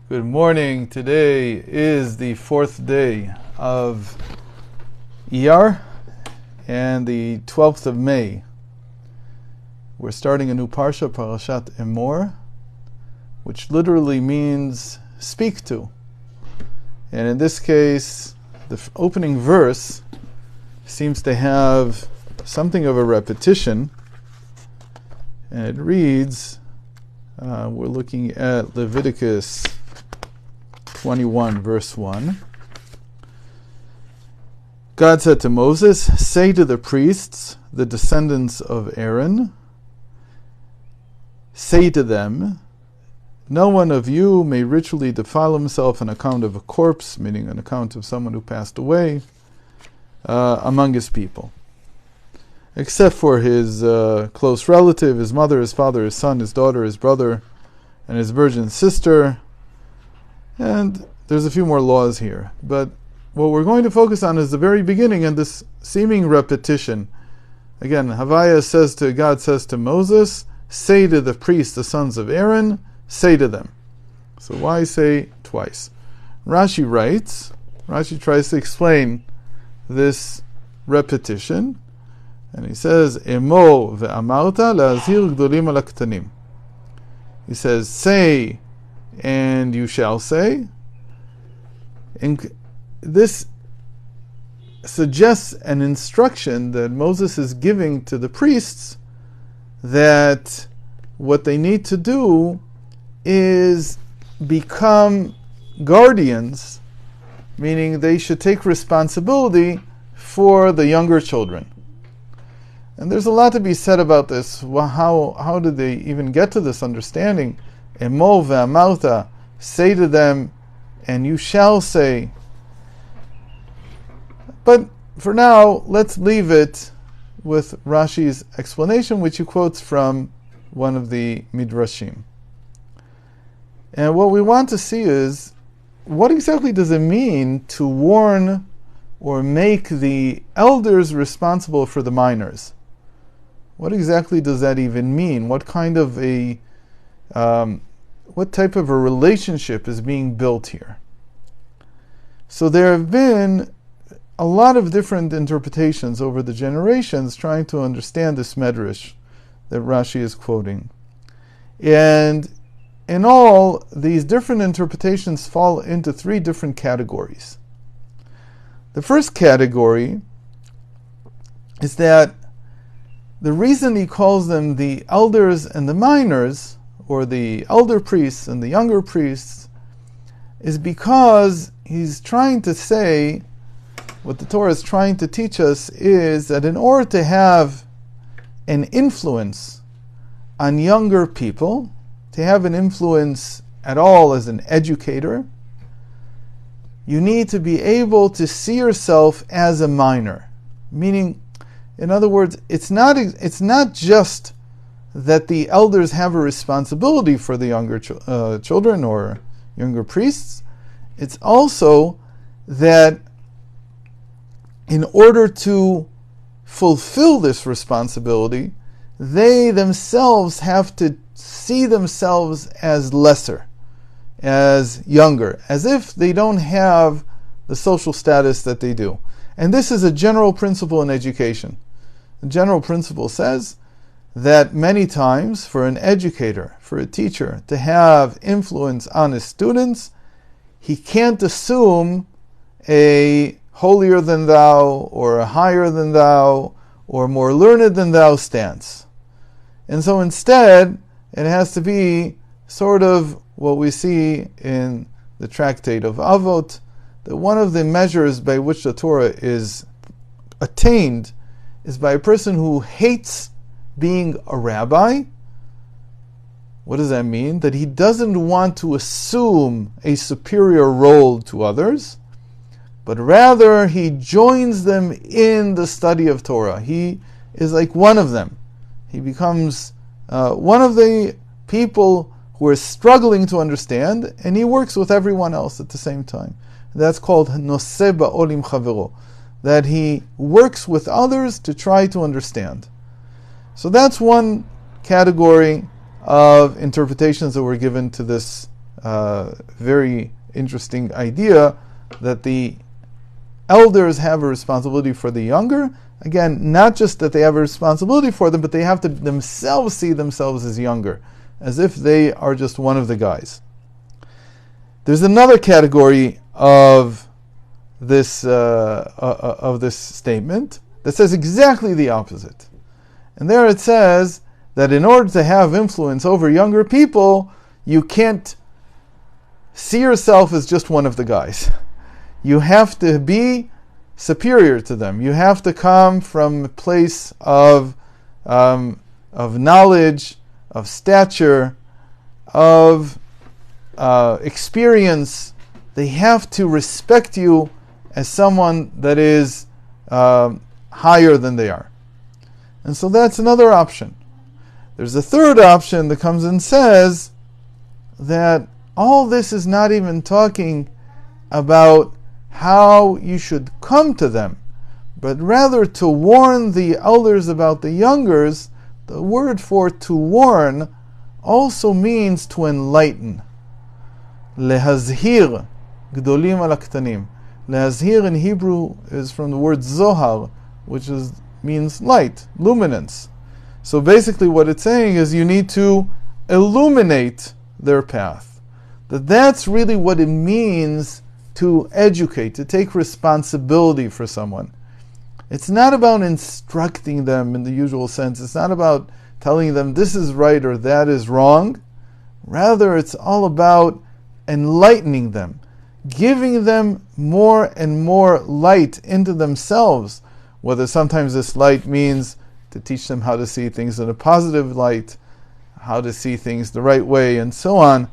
Good morning. Today is the fourth day of Iyar and the 12th of May. We're starting a new parsha, Parashat Emor, which literally means speak to. And in this case, the opening verse seems to have something of a repetition. And it reads, we're looking at Leviticus 21 verse 1. God said to Moses, "Say to the priests, the descendants of Aaron, say to them, no one of you may ritually defile himself on account of a corpse," meaning on account of someone who passed away, among his people, except for his close relative, his mother, his father, his son, his daughter, his brother, and his virgin sister. And there's a few more laws here. But what we're going to focus on is the very beginning and this seeming repetition. Again, God says to Moses, "Say to the priests, the sons of Aaron, say to them." So why say twice? Rashi tries to explain this repetition. And he says, "Emor ve'amarta la'azhir gdolim al haktanim." He says, say and you shall say. And this suggests an instruction that Moses is giving to the priests that what they need to do is become guardians, meaning they should take responsibility for the younger children. And there's a lot to be said about this. Well, how did they even get to this understanding? Emor ve'amarta, say to them, and you shall say. But for now, let's leave it with Rashi's explanation, which he quotes from one of the Midrashim. And what we want to see is, what exactly does it mean to warn or make the elders responsible for the minors? What exactly does that even mean? What type of a relationship is being built here? So there have been a lot of different interpretations over the generations trying to understand this medrash that Rashi is quoting. And in all, these different interpretations fall into three different categories. The first category is that the reason he calls them the elders and the minors, or the elder priests and the younger priests, is because he's trying to say, what the Torah is trying to teach us is that in order to have an influence on younger people, to have an influence at all as an educator, you need to be able to see yourself as a minor. Meaning, in other words, it's not just that the elders have a responsibility for the younger children or younger priests. It's also that in order to fulfill this responsibility, they themselves have to see themselves as lesser, as younger, as if they don't have the social status that they do. And this is a general principle in education. The general principle says that many times for an educator, for a teacher, to have influence on his students, he can't assume a holier than thou, or a higher than thou, or more learned than thou stance. And so instead, it has to be sort of what we see in the tractate of Avot, that one of the measures by which the Torah is attained is by a person who hates being a rabbi. What does that mean? That he doesn't want to assume a superior role to others, but rather he joins them in the study of Torah. He is like one of them. He becomes one of the people who are struggling to understand, and he works with everyone else at the same time. That's called noseh ba'olim chavero, that he works with others to try to understand. So that's one category of interpretations that were given to this very interesting idea that the elders have a responsibility for the younger. Again, not just that they have a responsibility for them, but they have to themselves see themselves as younger, as if they are just one of the guys. There's another category of this statement that says exactly the opposite. And there it says that in order to have influence over younger people, you can't see yourself as just one of the guys. You have to be superior to them. You have to come from a place of knowledge, of stature, of experience. They have to respect you as someone that is higher than they are. And so that's another option. There's a third option that comes and says that all this is not even talking about how you should come to them, but rather to warn the elders about the youngers. The word for to warn also means to enlighten. Lehazhir gdolim al aktanim. Lehazhir in Hebrew is from the word zohar, which means light, luminance. So basically what it's saying is you need to illuminate their path. That's really what it means to educate, to take responsibility for someone. It's not about instructing them in the usual sense. It's not about telling them this is right or that is wrong. Rather, it's all about enlightening them, giving them more and more light into themselves, whether sometimes this light means to teach them how to see things in a positive light, how to see things the right way, and so on.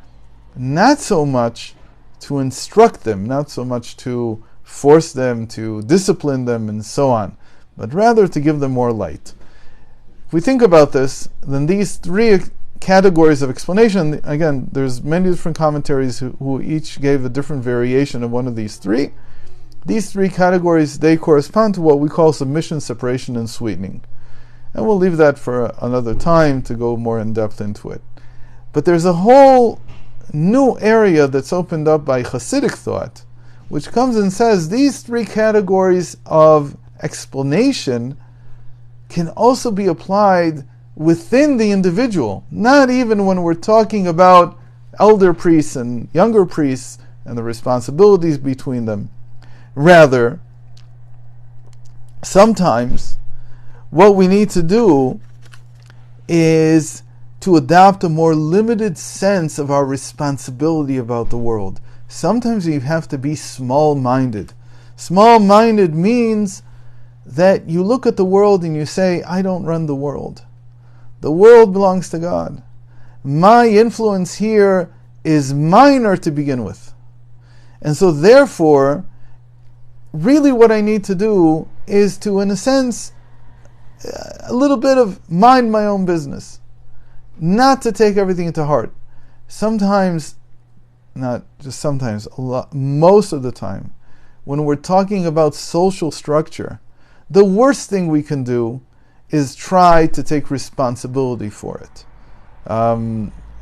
Not so much to instruct them, not so much to force them, to discipline them, and so on, but rather to give them more light. If we think about this, then these three categories of explanation, again, there's many different commentaries who each gave a different variation of one of these three. These three categories, they correspond to what we call submission, separation, and sweetening. And we'll leave that for another time to go more in depth into it. But there's a whole new area that's opened up by Hasidic thought, which comes and says these three categories of explanation can also be applied within the individual, not even when we're talking about elder priests and younger priests and the responsibilities between them. Rather, sometimes what we need to do is to adopt a more limited sense of our responsibility about the world. Sometimes you have to be small-minded. Small-minded means that you look at the world and you say, I don't run the world. The world belongs to God. My influence here is minor to begin with. And so therefore, really what I need to do is to, in a sense, a little bit of mind my own business. Not to take everything to heart. Sometimes, not just sometimes, most of the time, when we're talking about social structure, the worst thing we can do is try to take responsibility for it.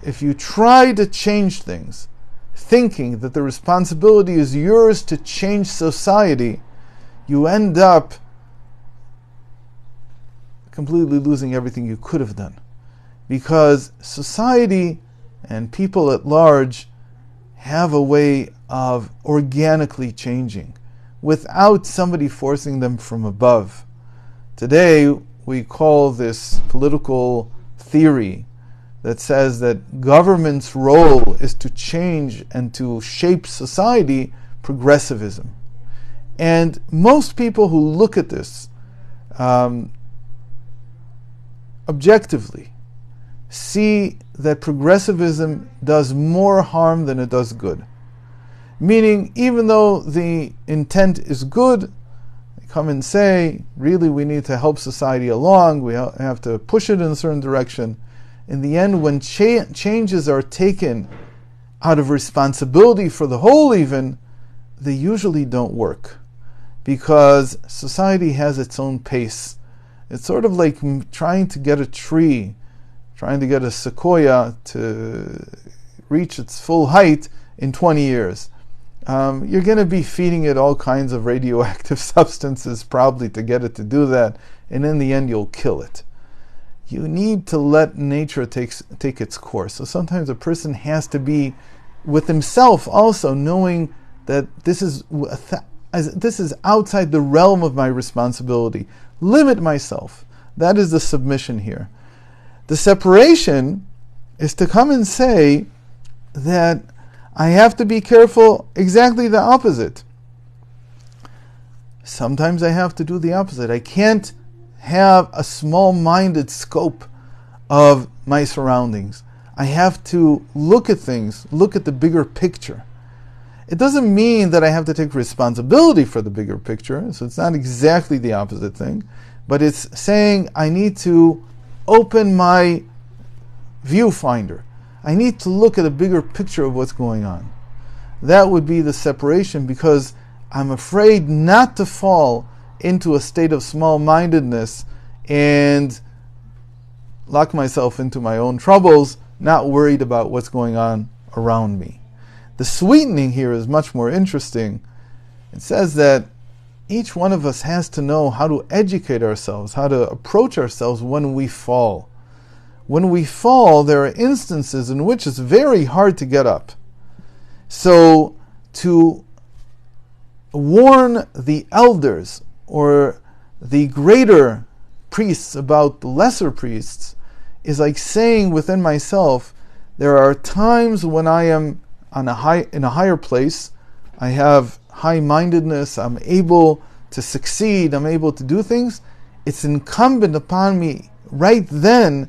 If you try to change things, thinking that the responsibility is yours to change society, you end up completely losing everything you could have done. Because society and people at large have a way of organically changing without somebody forcing them from above. Today, we call this political theory that says that government's role is to change and to shape society, progressivism. And most people who look at this objectively see that progressivism does more harm than it does good. Meaning, even though the intent is good, they come and say, really we need to help society along, we have to push it in a certain direction. In the end, when changes are taken out of responsibility for the whole even, they usually don't work. Because society has its own pace. It's sort of like trying to get a tree, trying to get a sequoia to reach its full height in 20 years. You're going to be feeding it all kinds of radioactive substances probably to get it to do that, and in the end you'll kill it. You need to let nature take its course. So sometimes a person has to be with himself also, knowing that this is outside the realm of my responsibility. Limit myself. That is the submission here. The separation is to come and say that I have to be careful, exactly the opposite. Sometimes I have to do the opposite. I can't have a small-minded scope of my surroundings. I have to look at things, look at the bigger picture. It doesn't mean that I have to take responsibility for the bigger picture, so it's not exactly the opposite thing, but it's saying I need to open my viewfinder. I need to look at a bigger picture of what's going on. That would be the separation, because I'm afraid not to fall into a state of small-mindedness and lock myself into my own troubles, not worried about what's going on around me. The sweetening here is much more interesting. It says that each one of us has to know how to educate ourselves, how to approach ourselves when we fall. When we fall, there are instances in which it's very hard to get up. So, to warn the elders or the greater priests about the lesser priests is like saying within myself, there are times when I am in a higher place, I have high-mindedness, I'm able to succeed, I'm able to do things. It's incumbent upon me right then,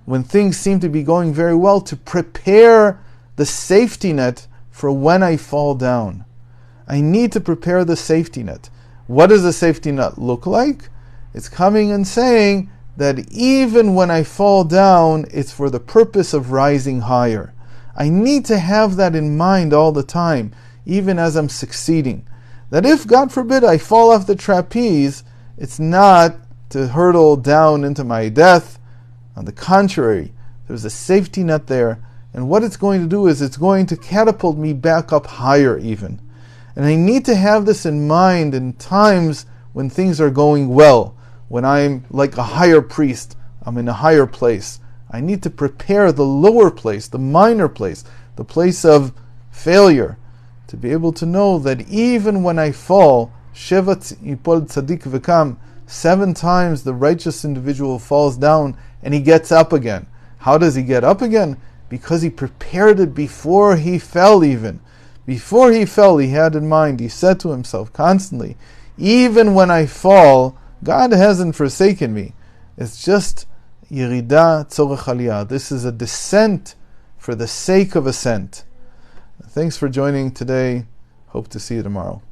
when things seem to be going very well, to prepare the safety net for when I fall down. I need to prepare the safety net. What does the safety net look like? It's coming and saying that even when I fall down, it's for the purpose of rising higher. I need to have that in mind all the time, even as I'm succeeding. That if, God forbid, I fall off the trapeze, it's not to hurtle down into my death. On the contrary, there's a safety net there, and what it's going to do is it's going to catapult me back up higher even. And I need to have this in mind in times when things are going well, when I'm like a higher priest, I'm in a higher place. I need to prepare the lower place, the minor place, the place of failure, to be able to know that even when I fall, Shevat Yipol Tzadik V'kam, 7 times the righteous individual falls down and he gets up again. How does he get up again? Because he prepared it before he fell even. Before he fell, he had in mind, he said to himself constantly, even when I fall, God hasn't forsaken me. It's just Yerida Tzorech Aliyah. This is a descent for the sake of ascent. Thanks for joining today. Hope to see you tomorrow.